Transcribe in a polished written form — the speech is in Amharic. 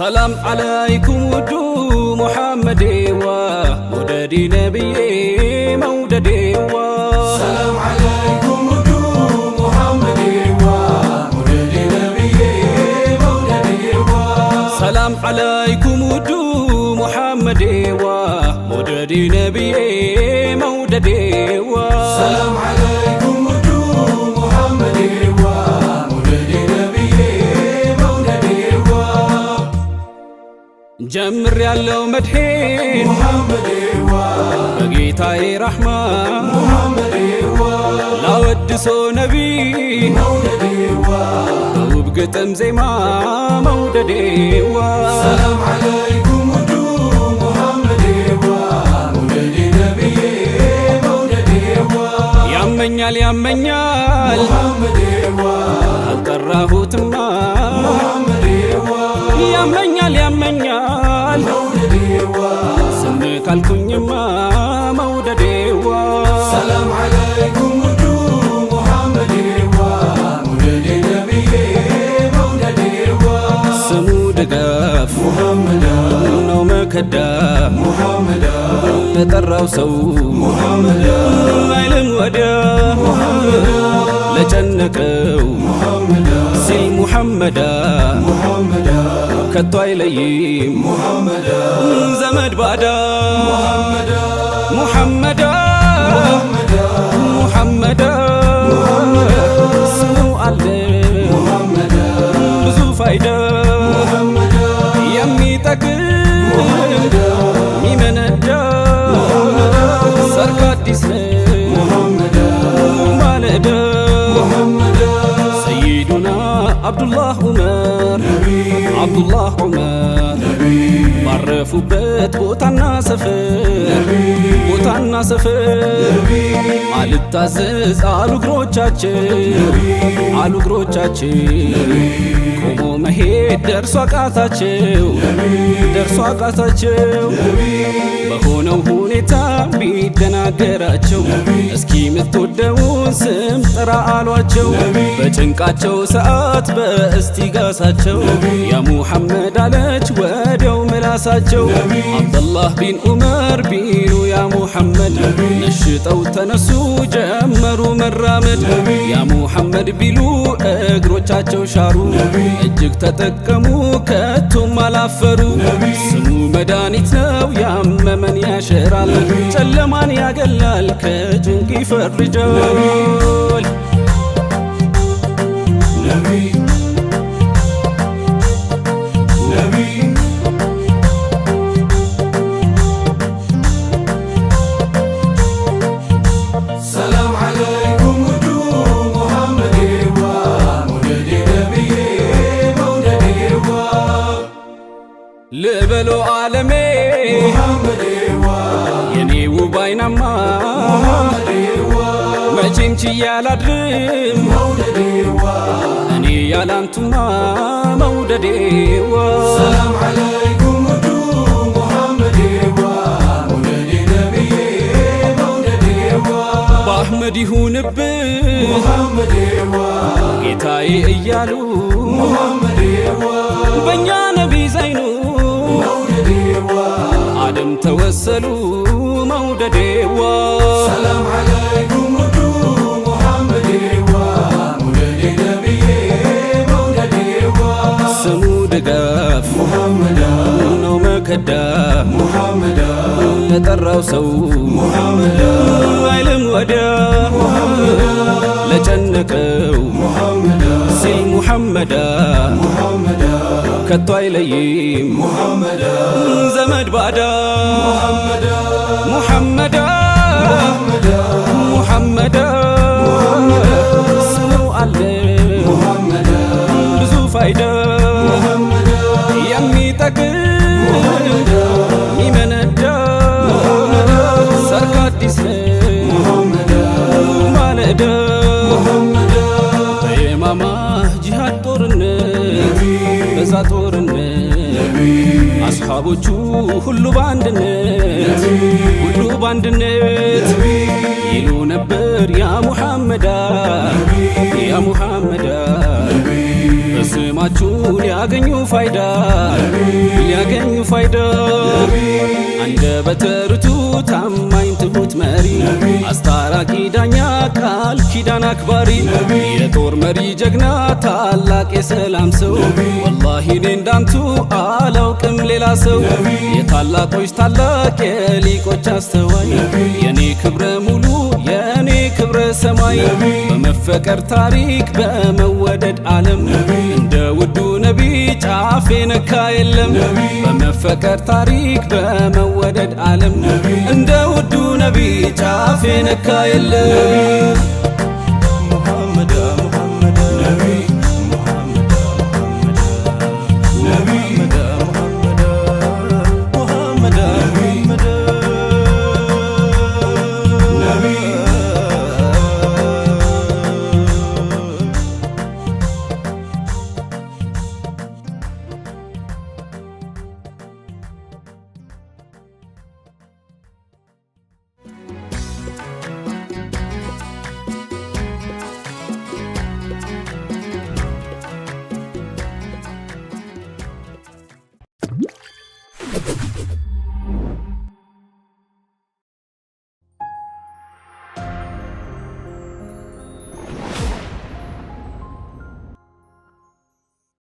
سلام عليكم ودو محمدي ومددي نبي موددي سلام عليكم ودو محمدي ومددي نبي موددي سلام عليكم ودو محمدي ومددي نبي موددي سلام عليكم ودو محمدي ومددي نبي موددي جمر يالو مدحين محمدي بقيتاي رحمة محمدي لا ودسو نبي موددي وبقتم زي ما موددي سلام عليكم ودو محمدي ومددي نبي موددي ያመኛል ያመኛል محمدي አልጠራሁትማ محمدي ያመኛል ያመኛል موددي ዝም ካልኩኝማ መውደዴዋ سلام عليكم ودو محمدي ومددي نبي موددي ስሙ ድጋፍ محمدا ነው መከዳ محمدا ለጠራው ሰው محمدا አይልም ወዲያ ለጨነቀው محمدا ሲል ሙሐመዳ محمدا ከቶ አይለይም محمدا ዘመድ ባዳ محمدا ሙሐመዳ ሙሐመዳ ስሙ አለ محمدا ብዙ ፋይዳ محمدا የሚጠቅም ሚመነዳ ሰርክ አዲስ ነው محمدا ማለዳ محمدا ሰይዱና አብዱላህ ዑመር አብዱላህ ዑመር ባረፉበት ቦታና ሰፈር አልታዘዝ አሉ እግሮቻቸው ቆሞ መሄድ ደርሶ አቃታቸው በሆነው ሁኔታ ቢደናገራቸው እስኪ የምትወደውን ስም ጥራ አሏቸው በጭንቃቸው ሰዓት በእስቲጋሳቸው ያ ሙሐመድ አለች ወዲያው ምላሳቸው አብደላህ ቢን ዑመር ቢሉ ያ ሙሐመድ ነሽጠው ተነሱ ጀመሩ መራመድ ያ ሙሐመድ ቢሉ እግሮቻቸው ሻሩ እጅግ ተጠቀሙ ከቶም አላፈሩ ስሙ መድኃኒት ነው ያመመን ያሸራል ጨለማን ያገላል ከጭንቅ ይፈርጃል نبي نبي سلام عليكم ودو محمدي ومددي نبي موددي ልበሎ ዓለሜ محمدي የኔ ውብ አይናማ محمدي መቼም ችዬ አላድርም موددي እኔ ያላንቱማ መውደዴዋ سلام عليكم ودو محمدي ومددي نبي موددي በአሕመድ ይሁንብህ محمدي ጌታዬ እያሉ محمدي በእኛ ነቢ ዘይኑ موددي አደም ተወሰሉ መውደዴዋ سلام عليكم ودو محمدي ومددي نبي موددي ስሙ ድጋፍ محمدا ነው መከዳ محمدا ለጠራው ሰው محمدا አይልም ወዲያ ለጨነቀው محمدا ሲል ሙሐመዳ محمدا ከቶ አይለይም محمدا ዘመድ ባዳ محمدا ሙሐመዳ ሙሐመዳ ስሙ አለ محمدا ብዙ ፋይዳ የሚጠቅም ሚመነዳ ሰርክ አዲስ ነው ማለዳ በየማማ ጂሃድ ጦርነት በዛ ጦርነት አስሓቦቹ ሁሉ በአንድነት ይሉ ነበር ያ ሙሐመዳ በስማችሁ ሊያገኙ ፋይዳ አንደበተ ርቱዕ ታማኝ ትሁት መሪ አስታራቂ ዳኛ ቃል ኪዳን አክባሪ የጦር መሪ ጀግና ታላቅ የሰላም ሰው ወላሂ እኔ እንዳንቱ አላውቅም ሌላ ሰው የታላቆች ታላቅ የሊቆች አስተዋይ የኔ ክብረ ሙሉ የኔ ክብረ ሰማይ በመፈቀር ታሪክ በመወደድ ዓለም እንደ ውዱ ነቢ ጫፍ ነካ የለም በመፈቀር ታሪክ በመወደድ ዓለም እንደ ውዱ ነቢ ጫፍ ነካ የለም ሙሐመድ ሙሐመድ ነቢ